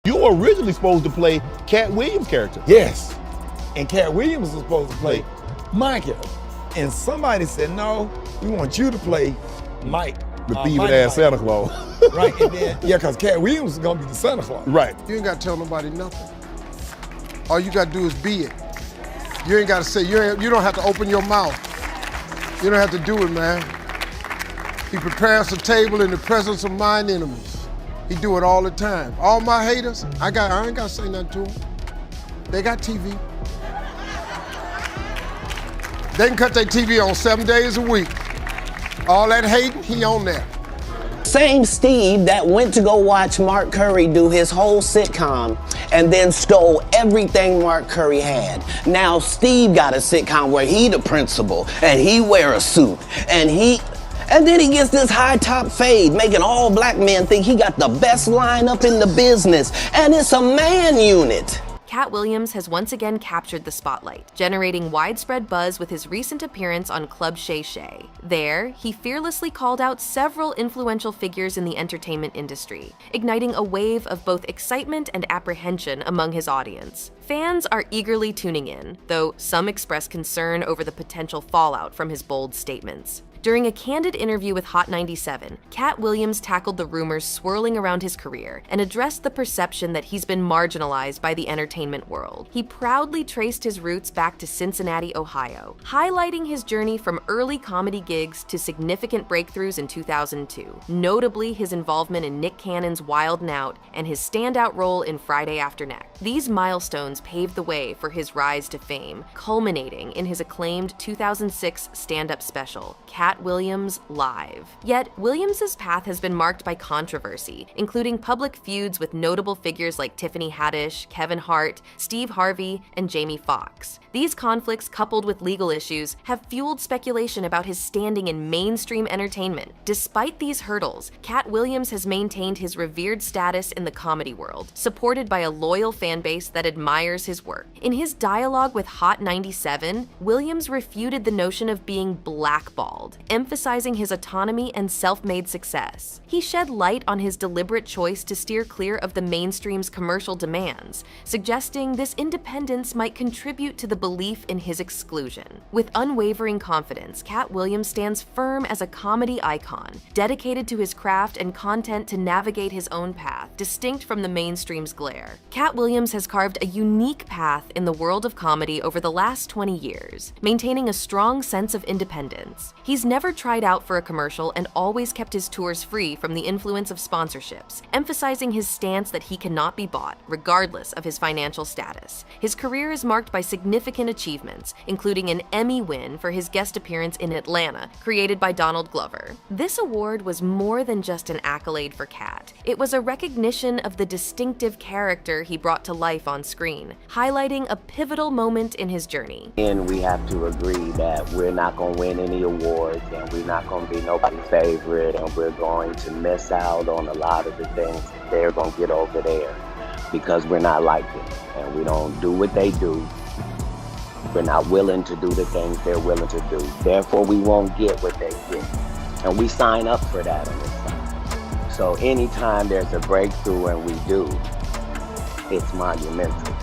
You were originally supposed to play Katt Williams' character. Yes. And Katt Williams was supposed to play my character. And somebody said, no, we want you to play Mike. The thieving-ass Santa Claus. Right, and then, yeah, because Katt Williams is going to be the Santa Claus. Right. You ain't got to tell nobody nothing. All you got to do is be it. You ain't got to say, you don't have to open your mouth. You don't have to do it, man. He prepares a table in the presence of mine enemies. He do it all the time. All my haters, I ain't got to say nothing to them. They got TV. They can cut their TV on 7 days a week. All that hating, he on there. Same Steve that went to go watch Mark Curry do his whole sitcom and then stole everything Mark Curry had. Now Steve got a sitcom where he the principal and he wear a suit and then he gets this high top fade, making all black men think he got the best lineup in the business, and it's a man unit. Katt Williams has once again captured the spotlight, generating widespread buzz with his recent appearance on Club Shay Shay. There, he fearlessly called out several influential figures in the entertainment industry, igniting a wave of both excitement and apprehension among his audience. Fans are eagerly tuning in, though some express concern over the potential fallout from his bold statements. During a candid interview with Hot 97, Katt Williams tackled the rumors swirling around his career and addressed the perception that he's been marginalized by the entertainment world. He proudly traced his roots back to Cincinnati, Ohio, highlighting his journey from early comedy gigs to significant breakthroughs in 2002, notably his involvement in Nick Cannon's Wild 'N Out and his standout role in Friday After Next. These milestones paved the way for his rise to fame, culminating in his acclaimed 2006 stand-up special, Katt Williams Live. Yet, Williams' path has been marked by controversy, including public feuds with notable figures like Tiffany Haddish, Kevin Hart, Steve Harvey, and Jamie Foxx. These conflicts, coupled with legal issues, have fueled speculation about his standing in mainstream entertainment. Despite these hurdles, Katt Williams has maintained his revered status in the comedy world, supported by a loyal fan base that admires his work. In his dialogue with Hot 97, Williams refuted the notion of being blackballed, emphasizing his autonomy and self-made success. He shed light on his deliberate choice to steer clear of the mainstream's commercial demands, suggesting this independence might contribute to the belief in his exclusion. With unwavering confidence, Katt Williams stands firm as a comedy icon, dedicated to his craft and content to navigate his own path, distinct from the mainstream's glare. Katt Williams has carved a unique path in the world of comedy over the last 20 years, maintaining a strong sense of independence. He's never tried out for a commercial and always kept his tours free from the influence of sponsorships, emphasizing his stance that he cannot be bought, regardless of his financial status. His career is marked by significant achievements, including an Emmy win for his guest appearance in Atlanta, created by Donald Glover. This award was more than just an accolade for Katt. It was a recognition of the distinctive character he brought to life on screen, highlighting a pivotal moment in his journey. And we have to agree that we're not going to win any awards and we're not going to be nobody's favorite and we're going to miss out on a lot of the things they're going to get over there because we're not like them and we don't do what they do. We're not willing to do the things they're willing to do. Therefore, we won't get what they get. And we sign up for that on this side. So anytime there's a breakthrough and we do, it's monumental.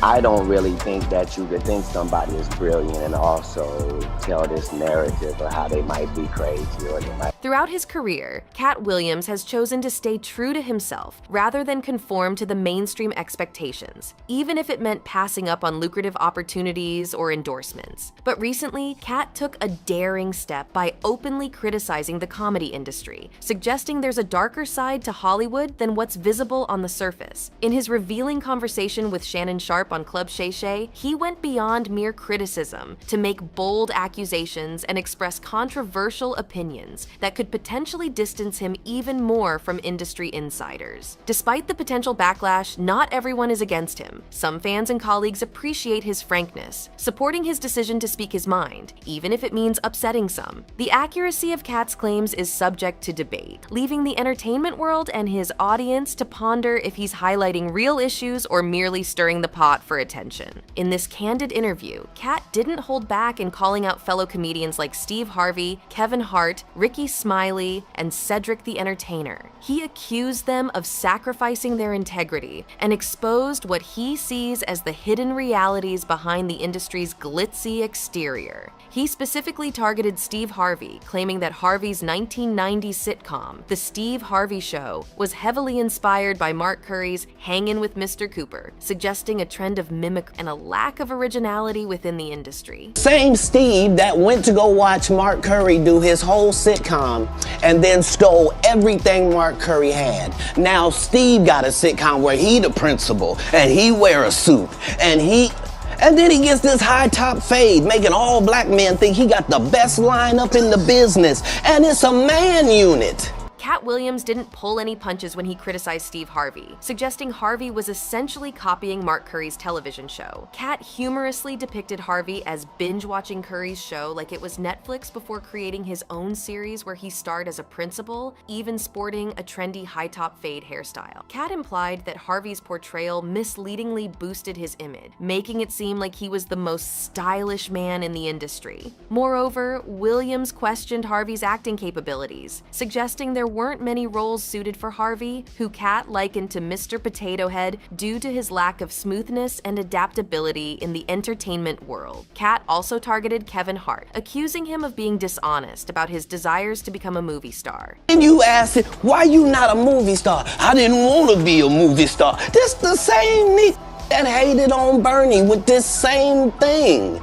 I don't really think that you could think somebody is brilliant and also tell this narrative of how they might be crazy or they might. Throughout his career, Katt Williams has chosen to stay true to himself rather than conform to the mainstream expectations, even if it meant passing up on lucrative opportunities or endorsements. But recently, Katt took a daring step by openly criticizing the comedy industry, suggesting there's a darker side to Hollywood than what's visible on the surface. In his revealing conversation with Shannon Sharpe on Club Shay Shay, he went beyond mere criticism to make bold accusations and express controversial opinions that could potentially distance him even more from industry insiders. Despite the potential backlash, not everyone is against him. Some fans and colleagues appreciate his frankness, supporting his decision to speak his mind, even if it means upsetting some. The accuracy of Katt's claims is subject to debate, leaving the entertainment world and his audience to ponder if he's highlighting real issues or merely stirring the pot for attention. In this candid interview, Katt didn't hold back in calling out fellow comedians like Steve Harvey, Kevin Hart, Ricky Smiley, and Cedric the Entertainer. He accused them of sacrificing their integrity and exposed what he sees as the hidden realities behind the industry's glitzy exterior. He specifically targeted Steve Harvey, claiming that Harvey's 1990 sitcom, The Steve Harvey Show, was heavily inspired by Mark Curry's Hangin' with Mr. Cooper, suggesting a trend of mimicry and a lack of originality within the industry. Same Steve that went to go watch Mark Curry do his whole sitcom and then stole everything Mark Curry had. Now Steve got a sitcom where he the principal and he wear a suit and then he gets this high top fade, making all black men think he got the best lineup in the business, and it's a man unit. Katt Williams didn't pull any punches when he criticized Steve Harvey, suggesting Harvey was essentially copying Mark Curry's television show. Katt humorously depicted Harvey as binge-watching Curry's show like it was Netflix before creating his own series where he starred as a principal, even sporting a trendy high-top fade hairstyle. Katt implied that Harvey's portrayal misleadingly boosted his image, making it seem like he was the most stylish man in the industry. Moreover, Williams questioned Harvey's acting capabilities, suggesting there weren't many roles suited for Harvey, who Katt likened to Mr. Potato Head due to his lack of smoothness and adaptability in the entertainment world. Katt also targeted Kevin Hart, accusing him of being dishonest about his desires to become a movie star. And you asked it, why you not a movie star? I didn't want to be a movie star. This the same nigga that hated on Bernie with this same thing.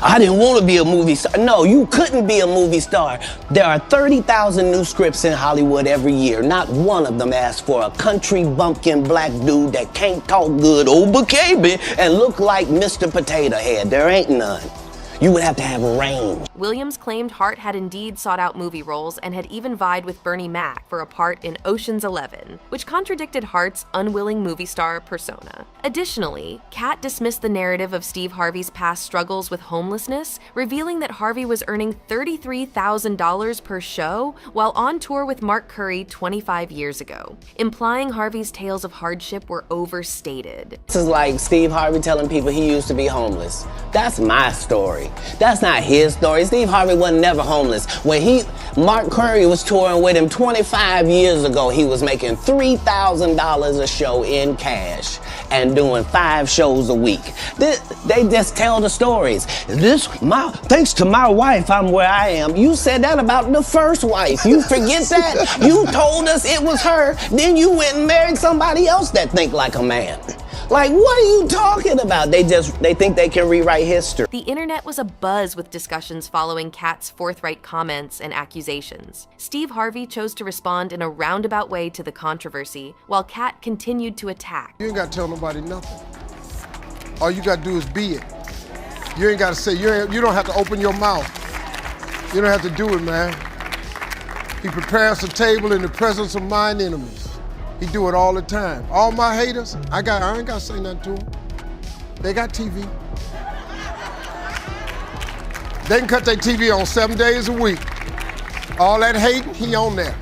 I didn't want to be a movie star. No, you couldn't be a movie star. There are 30,000 new scripts in Hollywood every year. Not one of them asks for a country bumpkin black dude that can't talk good over KB and look like Mr. Potato Head. There ain't none. You would have to have range. Williams claimed Hart had indeed sought out movie roles and had even vied with Bernie Mac for a part in Ocean's 11, which contradicted Hart's unwilling movie star persona. Additionally, Katt dismissed the narrative of Steve Harvey's past struggles with homelessness, revealing that Harvey was earning $33,000 per show while on tour with Mark Curry 25 years ago, implying Harvey's tales of hardship were overstated. This is like Steve Harvey telling people he used to be homeless. That's my story. That's not his story. Steve Harvey wasn't never homeless. When Mark Curry was touring with him 25 years ago, he was making $3,000 a show in cash and doing 5 shows a week. They just tell the stories. Thanks to my wife, I'm where I am. You said that about the first wife. You forget that? You told us it was her, then you went and married somebody else that think like a man. Like, what are you talking about? They think they can rewrite history. The internet was abuzz with discussions following Katt's forthright comments and accusations. Steve Harvey chose to respond in a roundabout way to the controversy, while Katt continued to attack. You ain't got to tell nobody nothing. All you got to do is be it. You ain't got to say, you don't have to open your mouth. You don't have to do it, man. He prepares a table in the presence of mine enemies. He do it all the time. All my haters, I ain't got to say nothing to them. They got TV. They can cut their TV on 7 days a week. All that hating, he on there.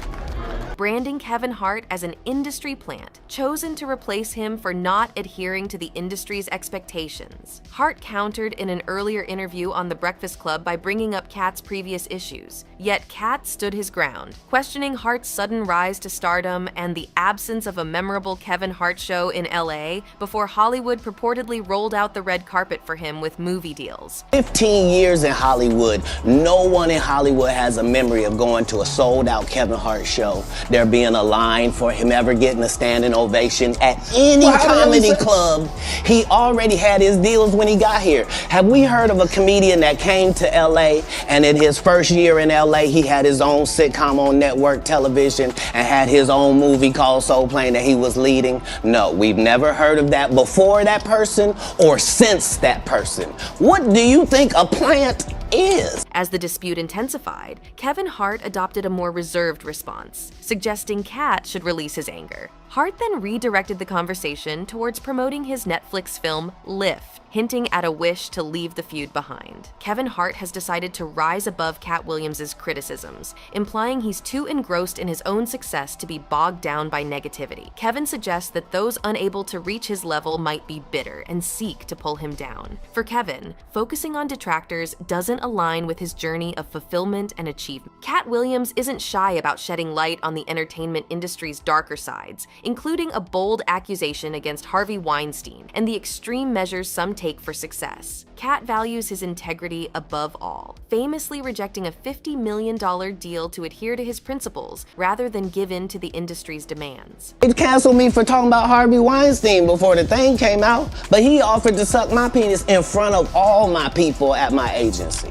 Branding Kevin Hart as an industry plant, chosen to replace him for not adhering to the industry's expectations. Hart countered in an earlier interview on The Breakfast Club by bringing up Katt's previous issues, yet Katt stood his ground, questioning Hart's sudden rise to stardom and the absence of a memorable Kevin Hart show in LA before Hollywood purportedly rolled out the red carpet for him with movie deals. 15 years in Hollywood, no one in Hollywood has a memory of going to a sold-out Kevin Hart show, there being a line for him ever getting a standing ovation at any comedy club. He already had his deals when he got here. Have we heard of a comedian that came to LA and in his first year in LA, he had his own sitcom on network television and had his own movie called Soul Plane that he was leading? No, we've never heard of that before that person or since that person. What do you think a plant is? As the dispute intensified, Kevin Hart adopted a more reserved response, suggesting Katt should release his anger. Hart then redirected the conversation towards promoting his Netflix film Lift, hinting at a wish to leave the feud behind. Kevin Hart has decided to rise above Katt Williams' criticisms, implying he's too engrossed in his own success to be bogged down by negativity. Kevin suggests that those unable to reach his level might be bitter and seek to pull him down. For Kevin, focusing on detractors doesn't align with his journey of fulfillment and achievement. Katt Williams isn't shy about shedding light on the entertainment industry's darker sides, including a bold accusation against Harvey Weinstein and the extreme measures some take for success. Katt values his integrity above all, famously rejecting a $50 million deal to adhere to his principles rather than give in to the industry's demands. They canceled me for talking about Harvey Weinstein before the thing came out, but he offered to suck my penis in front of all my people at my agency.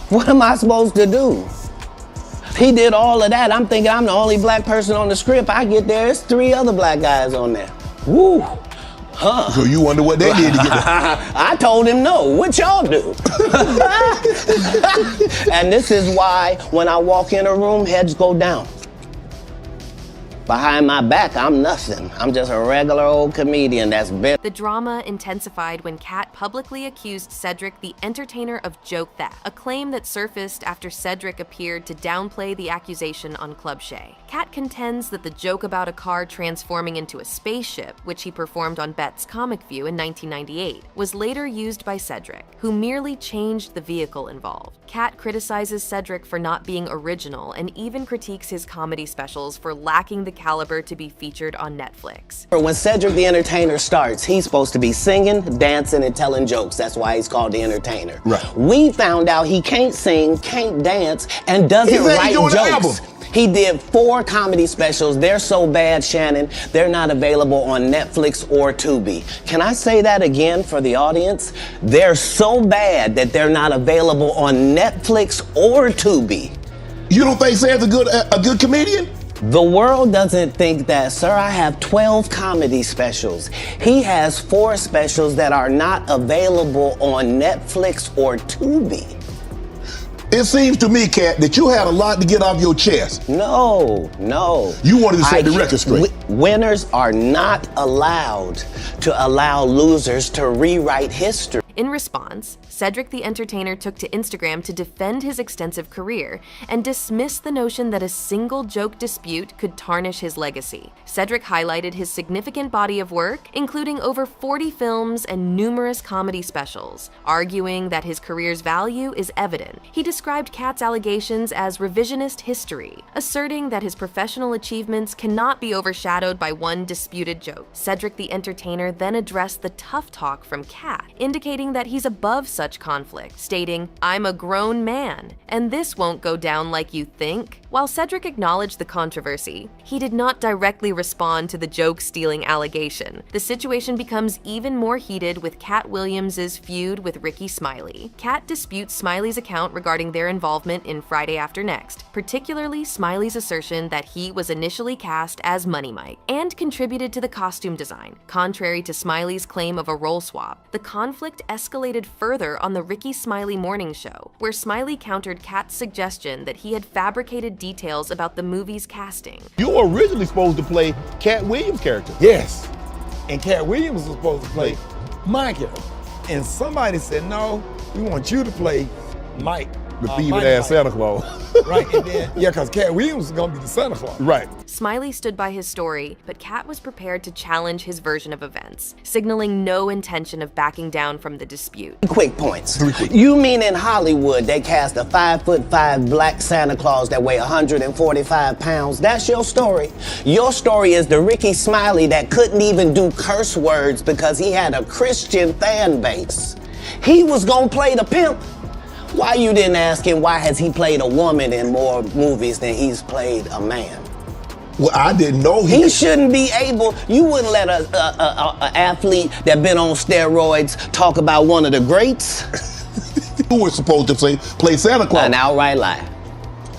What am I supposed to do? He did all of that. I'm thinking I'm the only black person on the script. I get there, there's 3 other black guys on there. Woo! Huh. So you wonder what they did to get there. I told him no. What y'all do? And this is why when I walk in a room, heads go down. Behind my back, I'm nothing. I'm just a regular old comedian that's been. The drama intensified when Katt publicly accused Cedric the Entertainer of joke theft, a claim that surfaced after Cedric appeared to downplay the accusation on Club Shay. Katt contends that the joke about a car transforming into a spaceship, which he performed on Bet's Comic View in 1998, was later used by Cedric, who merely changed the vehicle involved. Katt criticizes Cedric for not being original and even critiques his comedy specials for lacking the caliber to be featured on Netflix. When Cedric the Entertainer starts, he's supposed to be singing, dancing, and telling jokes. That's why he's called the Entertainer. Right. We found out he can't sing, can't dance, and doesn't write jokes. He did 4 comedy specials. They're so bad, Shannon, they're not available on Netflix or Tubi. Can I say that again for the audience? They're so bad that they're not available on Netflix or Tubi. You don't think Sam's a good comedian? The world doesn't think that, sir. I have 12 comedy specials. He has 4 specials that are not available on Netflix or Tubi. It seems to me, Katt, that you had a lot to get off your chest. No. You wanted to set the record straight. Winners are not allowed to allow losers to rewrite history. In response, Cedric the Entertainer took to Instagram to defend his extensive career and dismiss the notion that a single joke dispute could tarnish his legacy. Cedric highlighted his significant body of work, including over 40 films and numerous comedy specials, arguing that his career's value is evident. He described Katt's allegations as revisionist history, asserting that his professional achievements cannot be overshadowed by one disputed joke. Cedric the Entertainer then addressed the tough talk from Katt, indicating that he's above such conflict, stating, "I'm a grown man, and this won't go down like you think." While Cedric acknowledged the controversy, he did not directly respond to the joke-stealing allegation. The situation becomes even more heated with Katt Williams' feud with Ricky Smiley. Katt disputes Smiley's account regarding their involvement in Friday After Next, particularly Smiley's assertion that he was initially cast as Money Mike and contributed to the costume design. Contrary to Smiley's claim of a role swap, the conflict escalated further on the Ricky Smiley morning show, where Smiley countered Katt's suggestion that he had fabricated details about the movie's casting. You were originally supposed to play Katt Williams' character. Yes. And Katt Williams was supposed to play my character. And somebody said, no, we want you to play Mike. The thieving ass Santa Claus. Right, and then, yeah, because Katt Williams is going to be the Santa Claus. Right. Smiley stood by his story, but Katt was prepared to challenge his version of events, signaling no intention of backing down from the dispute. Quick points. You mean in Hollywood they cast a 5'5" black Santa Claus that weigh 145 pounds? That's your story. Your story is the Ricky Smiley that couldn't even do curse words because he had a Christian fan base. He was gonna play the pimp. Why you didn't ask him why has he played a woman in more movies than he's played a man? Well, I didn't know he shouldn't be able. You wouldn't let a athlete that been on steroids talk about one of the greats. Who was supposed to play Santa Claus? An outright lie.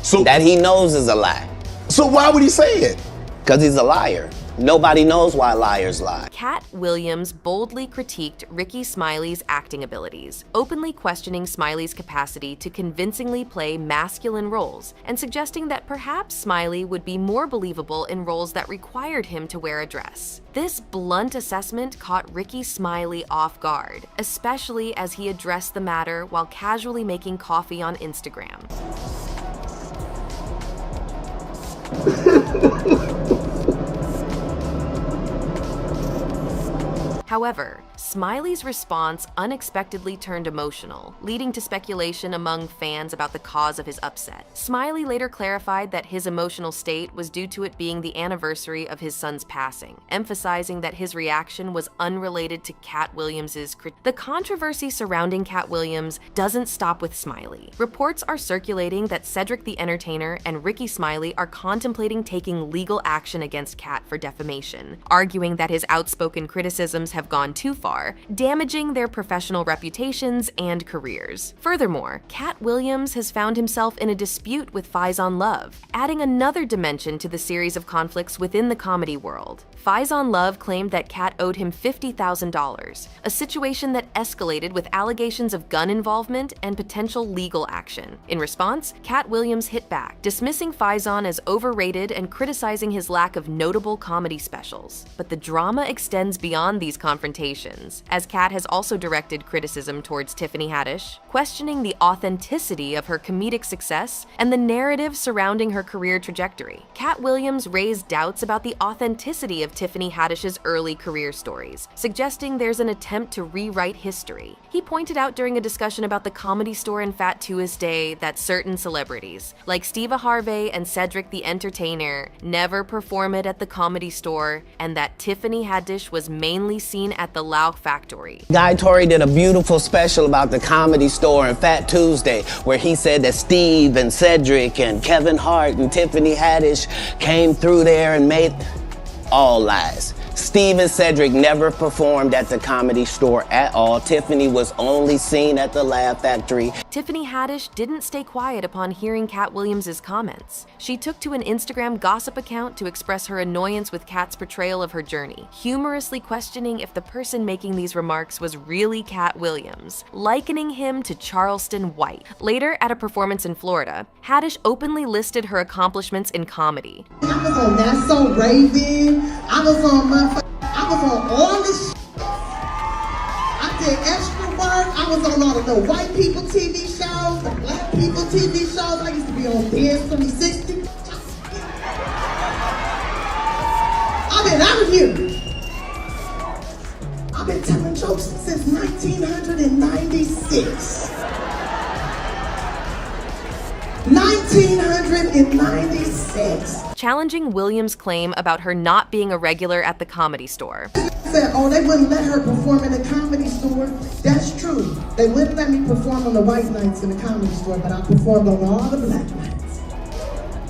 So that he knows is a lie. So why would he say it? Because he's a liar. Nobody knows why liars lie. Katt Williams boldly critiqued Ricky Smiley's acting abilities, openly questioning Smiley's capacity to convincingly play masculine roles and suggesting that perhaps Smiley would be more believable in roles that required him to wear a dress. This blunt assessment caught Ricky Smiley off guard, especially as he addressed the matter while casually making coffee on Instagram. However, Smiley's response unexpectedly turned emotional, leading to speculation among fans about the cause of his upset. Smiley later clarified that his emotional state was due to it being the anniversary of his son's passing, emphasizing that his reaction was unrelated to Katt Williams's critique. The controversy surrounding Katt Williams doesn't stop with Smiley. Reports are circulating that Cedric the Entertainer and Ricky Smiley are contemplating taking legal action against Katt for defamation, arguing that his outspoken criticisms have gone too far, damaging their professional reputations and careers. Furthermore, Katt Williams has found himself in a dispute with Faizon Love, adding another dimension to the series of conflicts within the comedy world. Faizon Love claimed that Katt owed him $50,000, a situation that escalated with allegations of gun involvement and potential legal action. In response, Katt Williams hit back, dismissing Faizon as overrated and criticizing his lack of notable comedy specials. But the drama extends beyond these confrontations, as Katt has also directed criticism towards Tiffany Haddish, questioning the authenticity of her comedic success and the narrative surrounding her career trajectory. Katt Williams raised doubts about the authenticity of Tiffany Haddish's early career stories, suggesting there's an attempt to rewrite history. He pointed out during a discussion about the Comedy Store and Fat Tuesday that certain celebrities, like Steve Harvey and Cedric the Entertainer, never performed at the Comedy Store, and that Tiffany Haddish was mainly seen at the Laugh Factory. Guy Torrey did a beautiful special about the Comedy Store and Fat Tuesday, where he said that Steve and Cedric and Kevin Hart and Tiffany Haddish came through there and made... All lies. Steve and Cedric never performed at the Comedy Store at all. Tiffany was only seen at the Laugh Factory. Tiffany Haddish didn't stay quiet upon hearing Katt Williams' comments. She took to an Instagram gossip account to express her annoyance with Katt's portrayal of her journey, humorously questioning if the person making these remarks was really Katt Williams, likening him to Charleston White. Later, at a performance in Florida, Haddish openly listed her accomplishments in comedy. I was on That's So Raven. I was on all this shit. I did extra work. I was on all of the white people TV shows, the black people TV shows. I used to be on Dance 360. I've been out here. I've been telling jokes since 1996. 1996. Challenging Williams' claim about her not being a regular at the Comedy Store. Said, oh, they wouldn't let her perform in the Comedy Store. That's true. They wouldn't let me perform on the white nights in the Comedy Store, but I performed on all the black nights.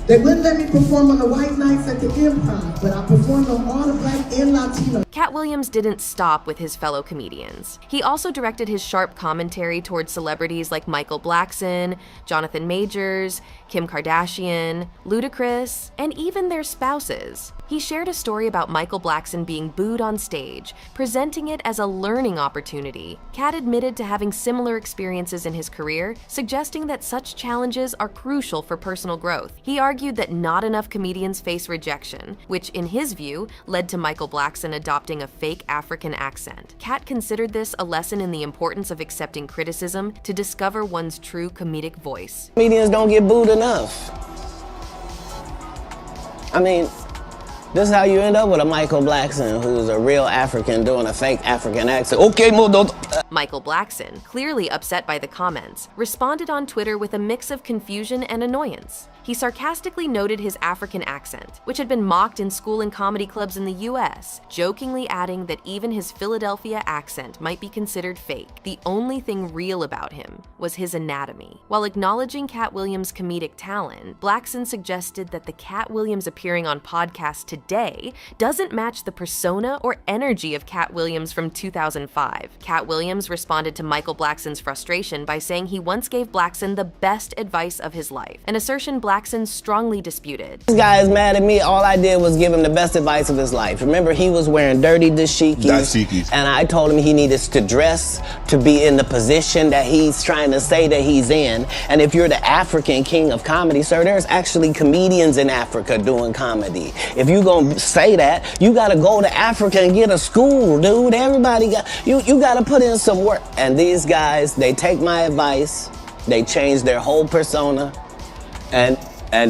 They wouldn't let me perform on the white nights at the Improv, but I performed on all the black and Latino. Katt Williams didn't stop with his fellow comedians. He also directed his sharp commentary towards celebrities like Michael Blackson, Jonathan Majors, Kim Kardashian, Ludacris, and even their spouses. He shared a story about Michael Blackson being booed on stage, presenting it as a learning opportunity. Katt admitted to having similar experiences in his career, suggesting that such challenges are crucial for personal growth. He argued that not enough comedians face rejection, which in his view led to Michael Blackson adopting a fake African accent. Katt considered this a lesson in the importance of accepting criticism to discover one's true comedic voice. Comedians don't get booed enough. I mean, this is how you end up with a Michael Blackson, who's a real African doing a fake African accent. Okay, Michael Blackson, clearly upset by the comments, responded on Twitter with a mix of confusion and annoyance. He sarcastically noted his African accent, which had been mocked in school and comedy clubs in the US, jokingly adding that even his Philadelphia accent might be considered fake. The only thing real about him was his anatomy. While acknowledging Katt Williams' comedic talent, Blackson suggested that the Katt Williams appearing on podcasts today doesn't match the persona or energy of Katt Williams from 2005. Katt Williams responded to Michael Blackson's frustration by saying he once gave Blackson the best advice of his life, an assertion Blackson strongly disputed. This guy is mad at me. All I did was give him the best advice of his life. Remember, he was wearing dirty dashikis, and I told him he needed to dress to be in the position that he's trying to say that he's in. And if you're the African king of comedy, sir, there's actually comedians in Africa doing comedy. If you gonna say that, you gotta go to Africa and get a school, dude. Everybody got, you gotta put in some work. And these guys, they take my advice, they change their whole persona, and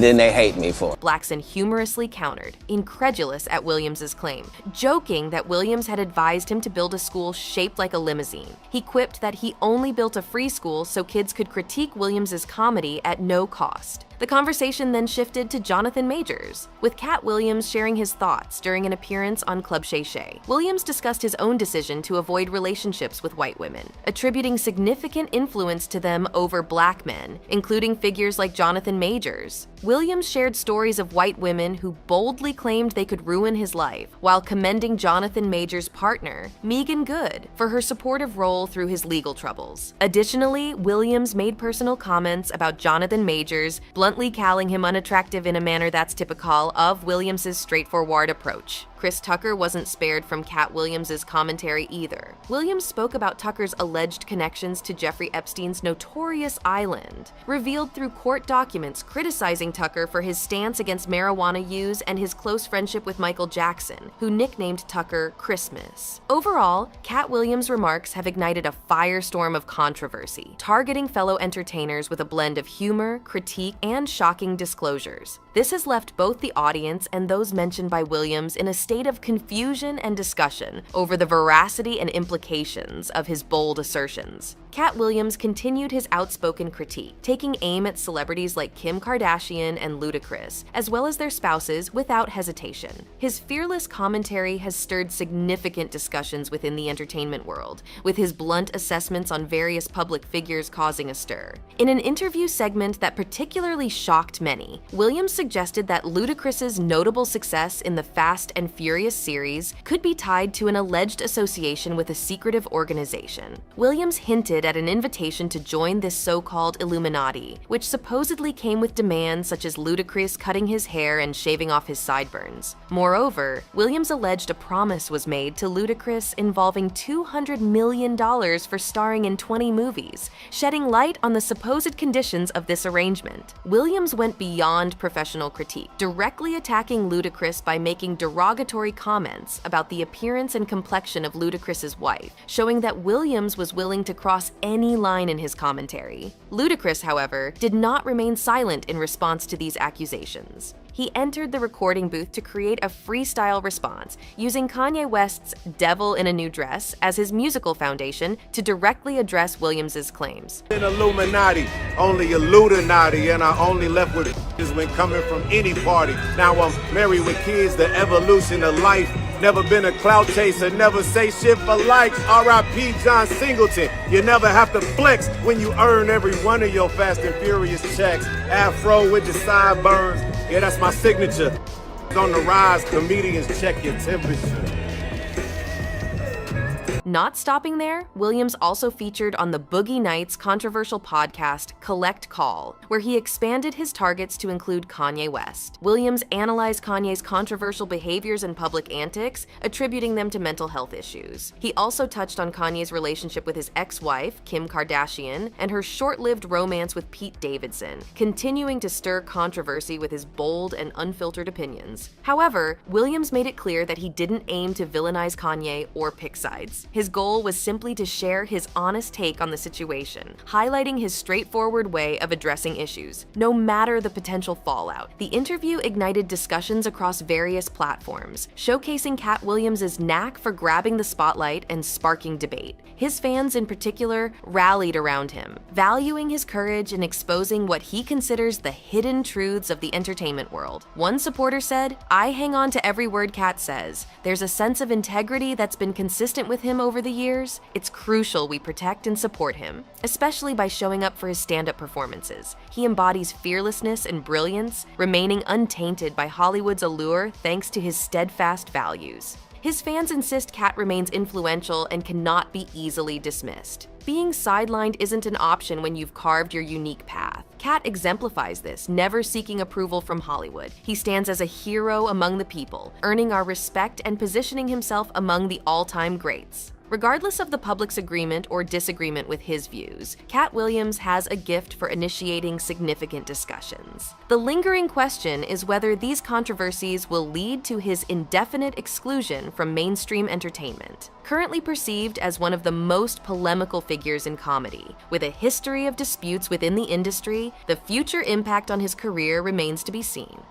then they hate me for it. Blackson humorously countered, incredulous at Williams' claim, joking that Williams had advised him to build a school shaped like a limousine. He quipped that he only built a free school so kids could critique Williams' comedy at no cost. The conversation then shifted to Jonathan Majors, with Katt Williams sharing his thoughts during an appearance on Club Shay Shay. Williams discussed his own decision to avoid relationships with white women, attributing significant influence to them over black men, including figures like Jonathan Majors. Williams shared stories of white women who boldly claimed they could ruin his life, while commending Jonathan Majors' partner, Meagan Good, for her supportive role through his legal troubles. Additionally, Williams made personal comments about Jonathan Majors, bluntly calling him unattractive in a manner that's typical of Williams' straightforward approach. Chris Tucker wasn't spared from Katt Williams' commentary either. Williams spoke about Tucker's alleged connections to Jeffrey Epstein's notorious island, revealed through court documents criticizing Tucker for his stance against marijuana use and his close friendship with Michael Jackson, who nicknamed Tucker Christmas. Overall, Katt Williams' remarks have ignited a firestorm of controversy, targeting fellow entertainers with a blend of humor, critique, and shocking disclosures. This has left both the audience and those mentioned by Williams in a state of confusion and discussion over the veracity and implications of his bold assertions. Katt Williams continued his outspoken critique, taking aim at celebrities like Kim Kardashian and Ludacris, as well as their spouses, without hesitation. His fearless commentary has stirred significant discussions within the entertainment world, with his blunt assessments on various public figures causing a stir. In an interview segment that particularly shocked many, Williams suggested that Ludacris's notable success in the Fast and Furious series could be tied to an alleged association with a secretive organization. Williams hinted at an invitation to join this so-called Illuminati, which supposedly came with demands such as Ludacris cutting his hair and shaving off his sideburns. Moreover, Williams alleged a promise was made to Ludacris involving $200 million for starring in 20 movies, shedding light on the supposed conditions of this arrangement. Williams went beyond professional critique, directly attacking Ludacris by making derogatory comments about the appearance and complexion of Ludacris's wife, showing that Williams was willing to cross any line in his commentary. Ludacris, however, did not remain silent in response to these accusations. He entered the recording booth to create a freestyle response, using Kanye West's Devil in a New Dress as his musical foundation to directly address Williams' claims. An Illuminati, only a Lutinati, and I only left with is when coming from any party. Now I'm married with kids, the evolution of life. Never been a clout chaser, never say shit for likes. R.I.P. John Singleton. You never have to flex when you earn every one of your Fast and Furious checks. Afro with the sideburns, yeah, that's my signature. On the rise, comedians check your temperature. Not stopping there, Williams also featured on the Boogie Nights controversial podcast Collect Call, where he expanded his targets to include Kanye West. Williams analyzed Kanye's controversial behaviors and public antics, attributing them to mental health issues. He also touched on Kanye's relationship with his ex-wife, Kim Kardashian, and her short-lived romance with Pete Davidson, continuing to stir controversy with his bold and unfiltered opinions. However, Williams made it clear that he didn't aim to villainize Kanye or pick sides. His goal was simply to share his honest take on the situation, highlighting his straightforward way of addressing issues, no matter the potential fallout. The interview ignited discussions across various platforms, showcasing Katt Williams' knack for grabbing the spotlight and sparking debate. His fans in particular rallied around him, valuing his courage in exposing what he considers the hidden truths of the entertainment world. One supporter said, "I hang on to every word Katt says. There's a sense of integrity that's been consistent with him over the years, it's crucial we protect and support him, especially by showing up for his stand-up performances. He embodies fearlessness and brilliance, remaining untainted by Hollywood's allure thanks to his steadfast values. His fans insist Katt remains influential and cannot be easily dismissed. Being sidelined isn't an option when you've carved your unique path. Katt exemplifies this, never seeking approval from Hollywood. He stands as a hero among the people, earning our respect and positioning himself among the all-time greats. Regardless of the public's agreement or disagreement with his views, Katt Williams has a gift for initiating significant discussions. The lingering question is whether these controversies will lead to his indefinite exclusion from mainstream entertainment. Currently perceived as one of the most polemical figures in comedy, with a history of disputes within the industry, the future impact on his career remains to be seen.